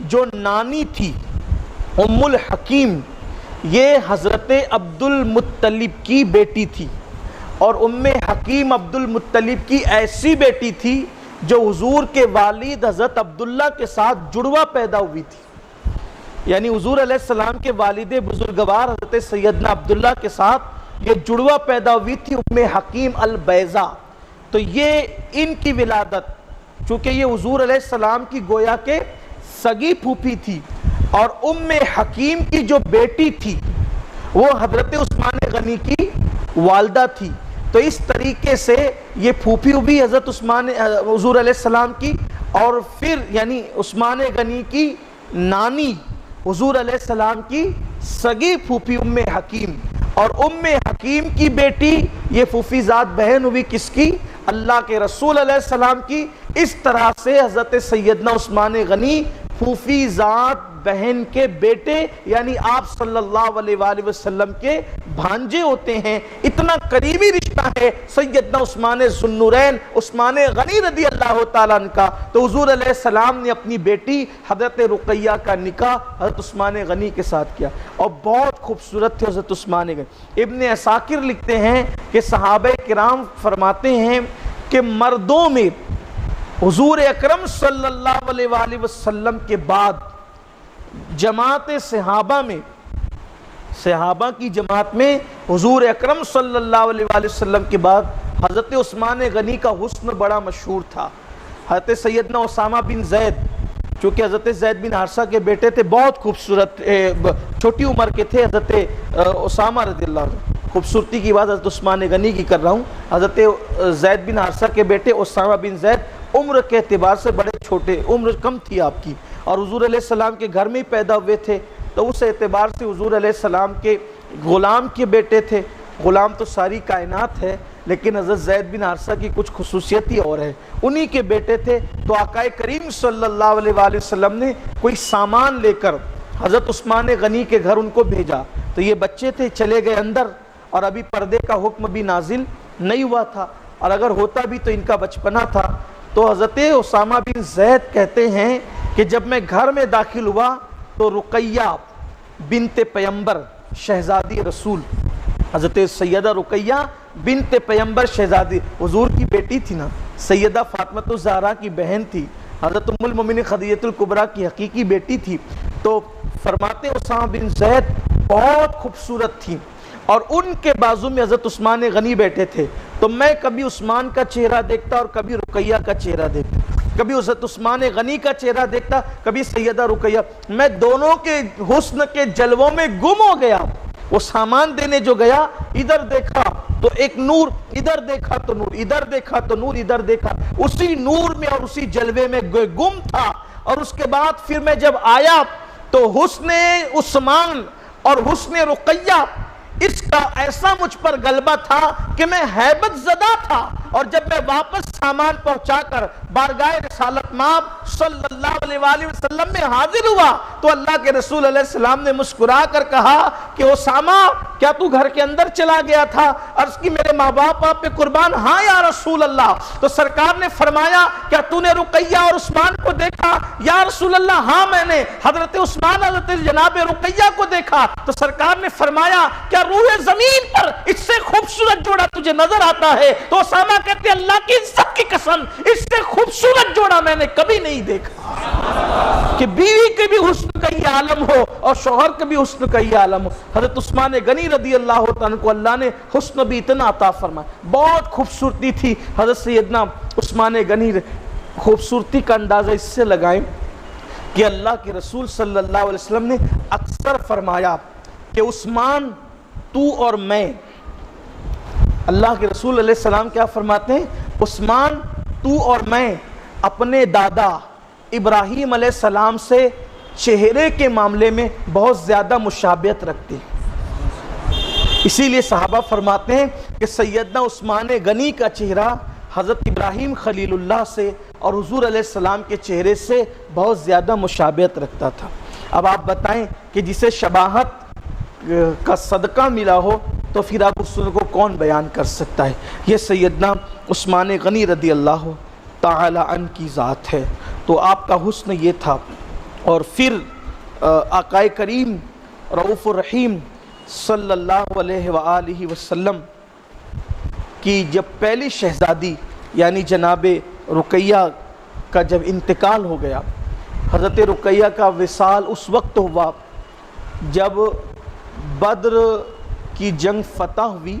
جو نانی تھی ام الحکیم، یہ حضرت عبد المطلب کی بیٹی تھی، اور ام حکیم عبد المطلب کی ایسی بیٹی تھی جو حضور کے والد حضرت عبداللہ کے ساتھ جڑوا پیدا ہوئی تھی، یعنی حضور علیہ السلام کے والد بزرگوار حضرت سیدنا عبداللہ کے ساتھ یہ جڑوا پیدا ہوئی تھی ام حکیم البیضا۔ تو یہ ان کی ولادت، چونکہ یہ حضور علیہ السلام کی گویا کے سگی پھوپھی تھی، اور ام حکیم کی جو بیٹی تھی وہ حضرت عثمان غنی کی والدہ تھی۔ تو اس طریقے سے یہ پھوپھی بھی حضرت حضور علیہ السلام کی، اور پھر یعنی عثمان غنی کی نانی حضور علیہ السلام کی سگی پھوپھی ام حکیم، اور ام حکیم کی بیٹی یہ پھوپھی ذات بہن ہوئی کس کی؟ اللہ کے رسول علیہ السلام کی۔ اس طرح سے حضرت سیدنا عثمان غنی پھوپھی ذات بہن کے بیٹے یعنی آپ صلی اللہ علیہ وآلہ وسلم کے بھانجے ہوتے ہیں۔ اتنا قریبی رشتہ ہے سیدنا عثمان ذو النورین عثمان غنی رضی اللہ تعالیٰ عنہ کا۔ تو حضور علیہ السلام نے اپنی بیٹی حضرت رقیہ کا نکاح حضرت عثمان غنی کے ساتھ کیا، اور بہت خوبصورت تھے حضرت عثمان غنی۔ ابن عساکر لکھتے ہیں کہ صحابہ کرام فرماتے ہیں کہ مردوں میں حضور اکرم صلی اللہ علیہ وآلہ وسلم کے بعد جماعت صحابہ میں، صحابہ کی جماعت میں حضور اکرم صلی اللہ علیہ وآلہ وسلم کے بعد حضرت عثمان غنی کا حسن بڑا مشہور تھا۔ حضرت سیدنا اسامہ بن زید، چونکہ حضرت زید بن حارثہ کے بیٹے تھے، بہت خوبصورت، چھوٹی عمر کے تھے حضرت اسامہ رضی اللہ عنہ۔ خوبصورتی کی بات حضرت عثمان غنی کی کر رہا ہوں۔ حضرت زید بن حارثہ کے بیٹے اسامہ بن زید عمر کے اعتبار سے بڑے چھوٹے، عمر کم تھی آپ کی، اور حضور علیہ السلام کے گھر میں ہی پیدا ہوئے تھے، تو اس اعتبار سے حضور علیہ السلام کے غلام کے بیٹے تھے۔ غلام تو ساری کائنات ہے، لیکن حضرت زید بن حارثہ کی کچھ خصوصیت ہی اور ہے، انہی کے بیٹے تھے۔ تو آقا کریم صلی اللہ علیہ وآلہ وسلم نے کوئی سامان لے کر حضرت عثمان غنی کے گھر ان کو بھیجا، تو یہ بچے تھے، چلے گئے اندر، اور ابھی پردے کا حکم بھی نازل نہیں ہوا تھا، اور اگر ہوتا بھی تو ان کا بچپنا تھا۔ تو حضرت اسامہ بن زید کہتے ہیں کہ جب میں گھر میں داخل ہوا تو رقیہ بنت پیمبر شہزادی رسول، حضرت سیدہ رقیہ بنت پیمبر شہزادی، حضور کی بیٹی تھی نا، سیدہ فاطمہ الزہرا کی بہن تھی، حضرت ام المومنین خدیجہ الکبریٰ کی حقیقی بیٹی تھی۔ تو فرماتے اسامہ بن زید بہت خوبصورت تھی، اور ان کے بازو میں حضرت عثمان غنی بیٹھے تھے، تو میں کبھی عثمان کا چہرہ دیکھتا اور کبھی رقیہ کا چہرہ دیکھتا، کبھی حضرت عثمان غنی کا چہرہ دیکھتا، کبھی سیدہ رقیہ، میں دونوں کے حسن کے جلووں میں گم ہو گیا۔ وہ سامان دینے جو گیا، ادھر دیکھا تو ایک نور، ادھر دیکھا تو نور، ادھر دیکھا تو نور، ادھر دیکھا، اسی نور میں اور اسی جلوے میں گم تھا۔ اور اس کے بعد پھر میں جب آیا تو حسن عثمان اور حسن رقیہ اس کا ایسا مجھ پر غلبہ تھا کہ میں ہیبت زدہ تھا، اور جب میں واپس سامان پہنچا کر بارگاہ رسالت مآب صلی اللہ علیہ وآلہ وسلم میں حاضر ہوا تو اللہ کے رسول علیہ السلام نے مسکرا کر کہا کہ اسامہ کیا تو گھر کے اندر چلا گیا تھا؟ عرض کی میرے ماں باپ آپ پہ قربان، ہاں یا رسول اللہ۔ تو سرکار نے فرمایا کیا تو نے رقیہ اور عثمان کو دیکھا؟ یا رسول اللہ ہاں میں نے حضرت عثمان حضرت جناب رقیہ کو دیکھا۔ تو سرکار نے فرمایا کیا روح زمین پر اس سے خوبصورت جوڑا تجھے نظر آتا ہے؟ تو اسامہ کہتے اللہ کی عزت کی قسم اس سے خوبصورت جوڑا میں نے کبھی نہیں دیکھا، کہ بیوی کے بھی حسن کا یہ عالم ہو اور شوہر کے بھی حسن کا یہ عالم ہو۔ حضرت عثمان غنی رضی اللہ عنہ کو اللہ نے حسن بھی اتنا عطا فرمایا، بہت خوبصورتی تھی حضرت سیدنا عثمان غنی۔ خوبصورتی کا اندازہ اس سے لگائیں کہ اللہ کے رسول صلی اللہ علیہ وسلم نے اکثر فرمایا کہ عثمان تو اور میں، اللہ کے رسول علیہ السلام کیا فرماتے ہیں؟ عثمان تو اور میں اپنے دادا ابراہیم علیہ السلام سے چہرے کے معاملے میں بہت زیادہ مشابہت رکھتے ہیں۔ اسی لیے صحابہ فرماتے ہیں کہ سیدنا عثمان غنی کا چہرہ حضرت ابراہیم خلیل اللہ سے اور حضور علیہ السلام کے چہرے سے بہت زیادہ مشابہت رکھتا تھا۔ اب آپ بتائیں کہ جسے شباہت کا صدقہ ملا ہو تو پھر آپ اس کو کون بیان کر سکتا ہے؟ یہ سیدنا عثمان غنی رضی اللہ تعالی عنہ کی ذات ہے۔ تو آپ کا حسن یہ تھا، اور پھر آقائے کریم رؤوف الرحیم صلی اللہ علیہ وآلہ وسلم کی جب پہلی شہزادی یعنی جناب رقیہ کا جب انتقال ہو گیا، حضرت رقیہ کا وصال اس وقت ہوا جب بدر کی جنگ فتح ہوئی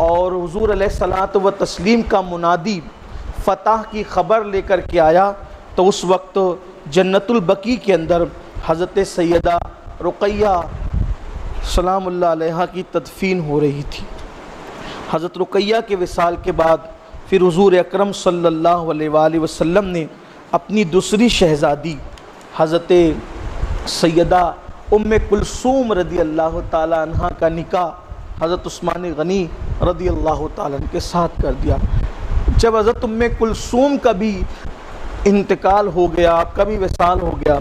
اور حضور علیہ الصلوۃ والتسلیم کا منادی فتح کی خبر لے کر کے آیا، تو اس وقت جنت البقیع کے اندر حضرت سیدہ رقیہ سلام اللہ علیہا کی تدفین ہو رہی تھی۔ حضرت رقیہ کے وصال کے بعد پھر حضور اکرم صلی اللہ علیہ وآلہ وسلم نے اپنی دوسری شہزادی حضرت سیدہ ام کلثوم رضی اللہ تعالی عنہ کا نکاح حضرت عثمان غنی رضی اللہ تعالیٰ عنہ کے ساتھ کر دیا۔ جب حضرت ام کلثوم کا بھی انتقال ہو گیا، آپ کا بھی وصال ہو گیا،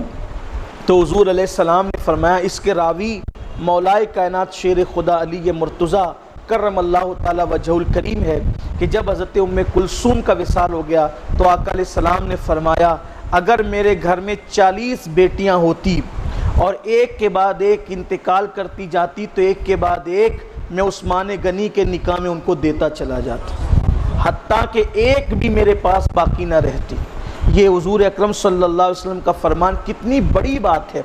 تو حضور علیہ السلام نے فرمایا، اس کے راوی مولائے کائنات شیر خدا علی مرتضیٰ کرم اللہ تعالیٰ وجہ الکریم ہے کہ جب حضرت ام کلثوم کا وصال ہو گیا تو آقا علیہ السلام نے فرمایا، اگر میرے گھر میں 40 بیٹیاں ہوتی اور ایک کے بعد ایک انتقال کرتی جاتی تو ایک کے بعد ایک میں عثمان غنی کے نکاح میں ان کو دیتا چلا جاتا، حتیٰ کہ ایک بھی میرے پاس باقی نہ رہتی۔ یہ حضور اکرم صلی اللہ علیہ وسلم کا فرمان کتنی بڑی بات ہے۔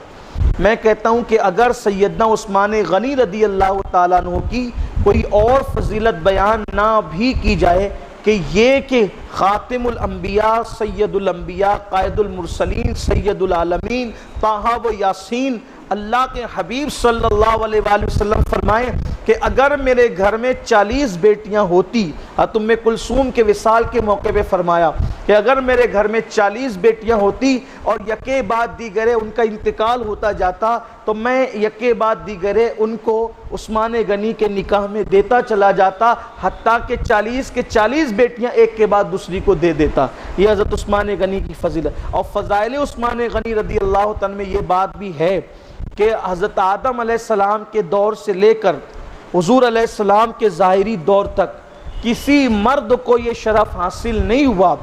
میں کہتا ہوں کہ اگر سیدنا عثمان غنی رضی اللہ تعالیٰ عنہ کی کوئی اور فضیلت بیان نہ بھی کی جائے کہ یہ کہ خاتم الانبیاء سید الانبیاء قائد المرسلین سید العالمین طٰہٰ و یاسین، اللہ کے حبیب صلی اللہ علیہ وآلہ وسلم فرمائیں کہ اگر میرے گھر میں 40 بیٹیاں ہوتی، ام کلثوم کے وصال کے موقع پہ فرمایا کہ اگر میرے گھر میں 40 بیٹیاں ہوتی اور یکے بعد دیگرے ان کا انتقال ہوتا جاتا تو میں یکے بعد دیگرے ان کو عثمان غنی کے نکاح میں دیتا چلا جاتا، حتیٰ کہ 40 کے 40 بیٹیاں ایک کے بعد دوسری کو دے دیتا۔ یہ حضرت عثمان غنی کی فضیلت اور فضائل عثمان غنی رضی اللہ تعالیٰ میں یہ بات بھی ہے کہ حضرت آدم علیہ السلام کے دور سے لے کر حضور علیہ السلام کے ظاہری دور تک کسی مرد کو یہ شرف حاصل نہیں ہوا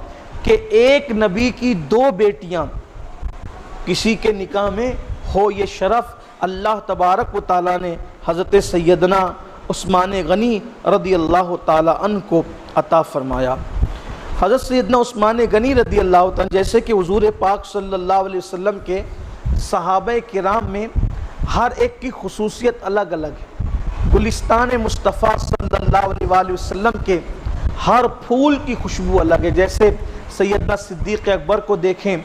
کہ ایک نبی کی 2 بیٹیاں کسی کے نکاح میں ہو۔ یہ شرف اللہ تبارک و تعالیٰ نے حضرت سیدنا عثمان غنی رضی اللہ تعالیٰ عنہ کو عطا فرمایا۔ حضرت سیدنا عثمان غنی رضی اللہ تعالیٰ جیسے کہ حضور پاک صلی اللہ علیہ وسلم کے صحابہ کرام میں ہر ایک کی خصوصیت الگ الگ ہے۔ گلستان مصطفیٰ صلی اللہ علیہ وآلہ وسلم کے ہر پھول کی خوشبو الگ ہے۔ جیسے سیدنا صدیق اکبر کو دیکھیں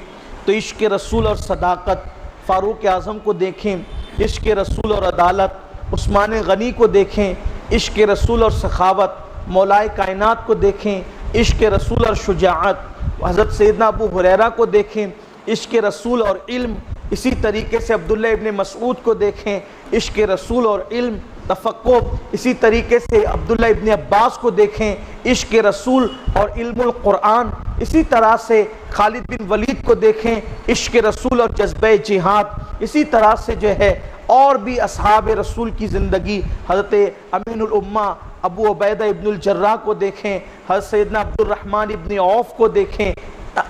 تو عشق رسول اور صداقت، فاروق اعظم کو دیکھیں عشق رسول اور عدالت، عثمان غنی کو دیکھیں عشق رسول اور سخاوت، مولائے کائنات کو دیکھیں عشق رسول اور شجاعت، حضرت سیدنا ابو ہریرہ کو دیکھیں عشق رسول اور علم، اسی طریقے سے عبداللہ ابن مسعود کو دیکھیں عشق رسول اور علم تفقہ، اسی طریقے سے عبداللہ ابن عباس کو دیکھیں عشق رسول اور علم القرآن، اسی طرح سے خالد بن ولید کو دیکھیں عشق رسول اور جذبہ جہاد، اسی طرح سے جو ہے اور بھی اصحاب رسول کی زندگی، حضرت امین الامہ ابو عبیدہ ابن الجراح کو دیکھیں، حضرت سیدنا عبد الرحمن ابن عوف کو دیکھیں،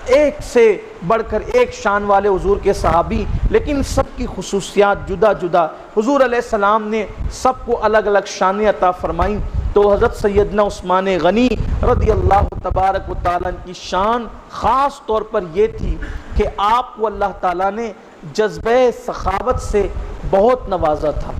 ایک سے بڑھ کر ایک شان والے حضور کے صحابی، لیکن سب کی خصوصیات جدا جدا، حضور علیہ السلام نے سب کو الگ الگ شانیں عطا فرمائیں۔ تو حضرت سیدنا عثمان غنی رضی اللہ تبارک و تعالیٰ کی شان خاص طور پر یہ تھی کہ آپ کو اللہ تعالیٰ نے جذبہ سخاوت سے بہت نوازا تھا۔